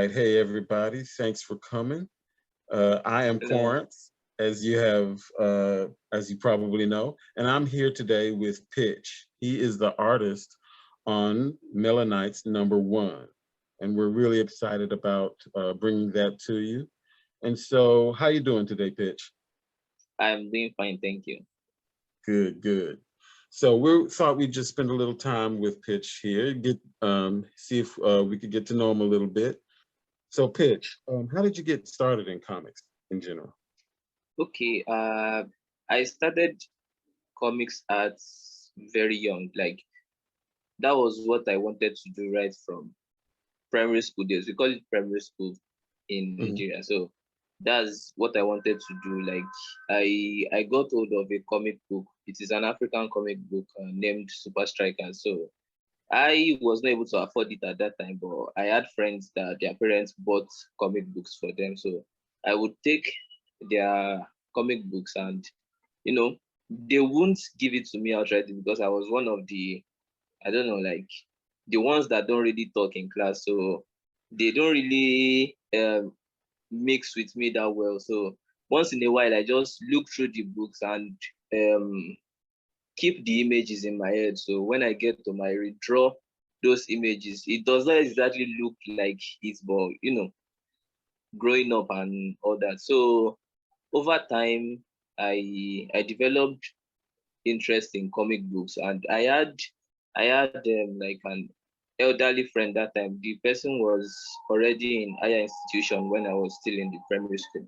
right. Hey, everybody. Thanks for coming. I am Hello. Quarantz, as you probably know, and I'm here today with Pitch. He is the artist on Melanites #1, and we're really excited about bringing that to you. And so, how you doing today, Pitch? I'm doing fine, thank you. Good, good. So we thought we'd just spend a little time with Pitch here, get see if we could get to know him a little bit. So, Pitch, how did you get started in comics in general? Okay, I started comics at very young. Like that was what I wanted to do right from primary school days. We call it primary school in Hmm. Nigeria. So that's what I wanted to do. Like I got hold of a comic book. It is an African comic book named Super Striker. So I was not able to afford it at that time, but I had friends that their parents bought comic books for them. So I would take their comic books and, you know, they wouldn't give it to me outright because I was one of the, I don't know, like the ones that don't really talk in class. So they don't really mix with me that well. So once in a while, I just look through the books and um, keep the images in my head. So when I get to my redraw those images, it does not exactly look like it, but growing up and all that. So over time, I developed interest in comic books, and I had like an elderly friend that time. The person was already in higher institution when I was still in the primary school.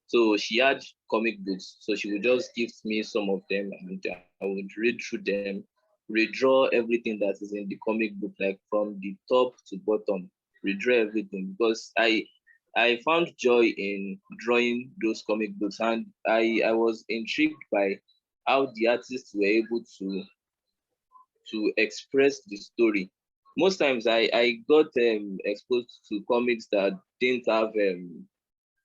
So she had comic books. So she would just give me some of them and I would read through them, redraw everything that is in the comic book, like from the top to bottom, redraw everything because I found joy in drawing those comic books and I was intrigued by how the artists were able to express the story. Most times I got exposed to comics that didn't have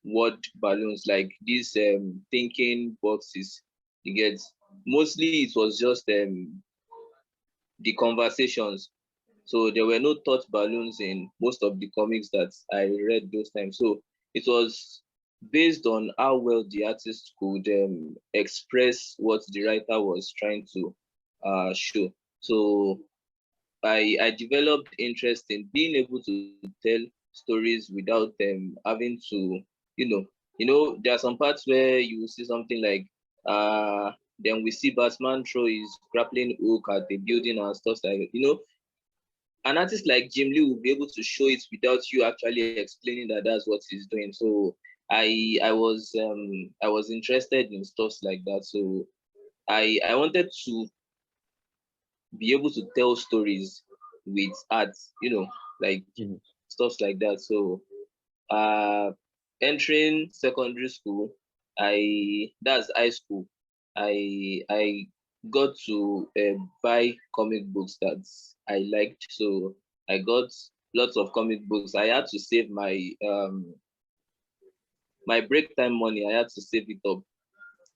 word balloons like these thinking boxes. You get mostly it was just the conversations. So there were no thought balloons in most of the comics that I read those times. So it was based on how well the artist could express what the writer was trying to show. So I developed interest in being able to tell stories without having to, you know, there are some parts where you see something like then we see Batman throw his grappling hook at the building and stuff like that. An artist like Jim Lee will be able to show it without you actually explaining that that's what he's doing. So I was interested in stuff like that. So I wanted to be able to tell stories with art, like Hmm. stuff like that. So uh entering secondary school, that's high school, I got to buy comic books that I liked. So I got lots of comic books. I had to save my break time money. I had to save it up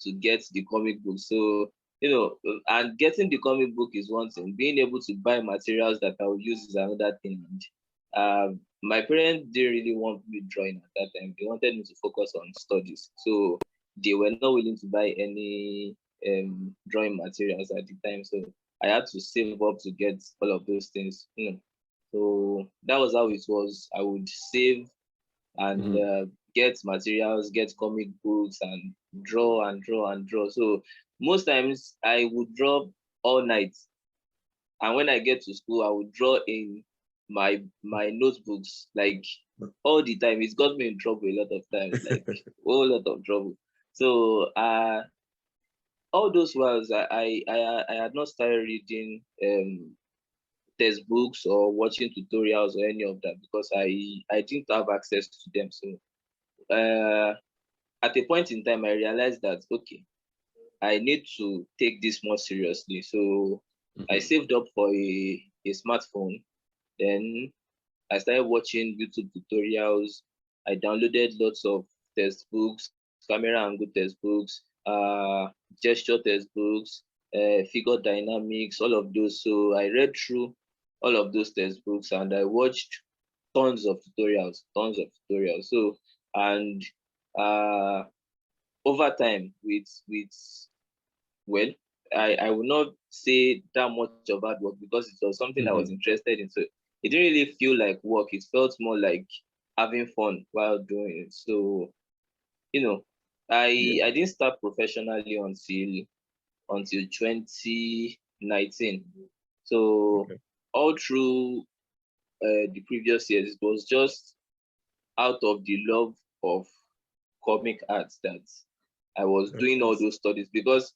to get the comic book. So, and getting the comic book is one thing. Being able to buy materials that I will use is another thing. And my parents didn't really want me drawing at that time. They wanted me to focus on studies. So they were not willing to buy any drawing materials at the time. So I had to save up to get all of those things. So that was how it was. I would save and Hmm. get materials, get comic books, and draw and draw and draw. So most times I would draw all night, and when I get to school, I would draw in my notebooks like all the time. It's got me in trouble a lot of times, like a whole lot of trouble. So all those whiles I had not started reading textbooks or watching tutorials or any of that because I didn't have access to them. So uh, at a point in time, I realized that okay, I need to take this more seriously. So I Hmm. saved up for a smartphone. Then I started watching YouTube tutorials. I downloaded lots of textbooks, camera angle textbooks, gesture textbooks, figure dynamics, all of those. So I read through all of those textbooks and I watched. tons of tutorials, tons of tutorials. So, and uh, over time, well, I will not say that much of hard work because it was something I was interested in. So it didn't really feel like work. It felt more like having fun while doing it. So, you know, Yeah. I didn't start professionally until 2019. So Okay. all through the previous years, it was just out of the love of comic arts that I was That's doing all awesome. those studies, because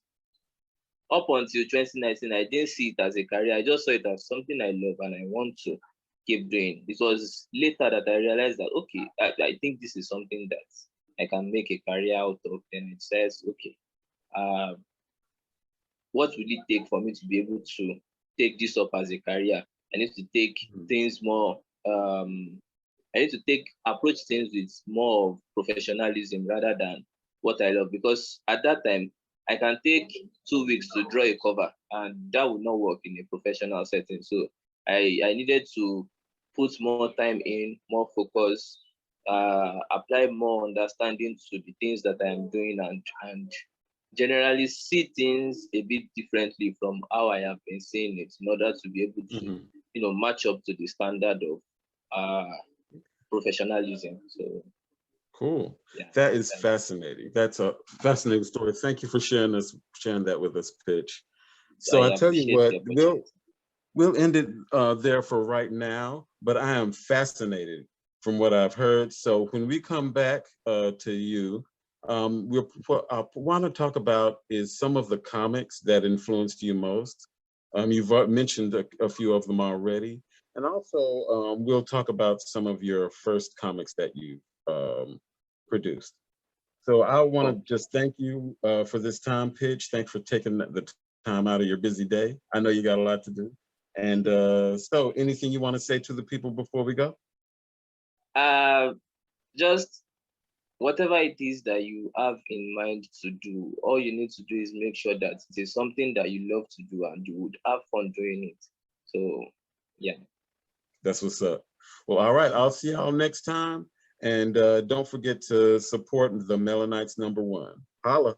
up until 2019, I didn't see it as a career. I just saw it as something I love and I want to keep doing. It was later that I realized that, okay, I think this is something that I can make a career out of. Then it says, okay, uh, what will it take for me to be able to take this up as a career? I need to take Mhm. things more, I need to approach things with more of professionalism rather than what I love. Because at that time, I can take 2 weeks to draw a cover, and that would not work in a professional setting. So I needed to put more time in, more focus, apply more understanding to the things that I am doing, and generally see things a bit differently from how I have been seeing it, in order to be able to, Mhm. match up to the standard of professionalism. So Cool. yeah, That is that's fascinating. That's a fascinating story. Thank you for sharing that with us, Pitch. I So I tell you appreciate what, the opportunity. we'll end it there for right now. But I am fascinated from what I've heard. So when we come back to you, what I want to talk about is some of the comics that influenced you most. You've mentioned a few of them already, and also we'll talk about some of your first comics that you um, produced. So I want Oh, to just thank you for this time, Pitch. Thanks for taking the time out of your busy day. I know you got a lot to do. And so anything you want to say to the people before we go? uh, just whatever it is that you have in mind to do, all you need to do is make sure that it is something that you love to do and you would have fun doing it. So yeah. That's what's up. Well, all right. I'll see y'all next time. And don't forget to support the Melanites #1. Holla.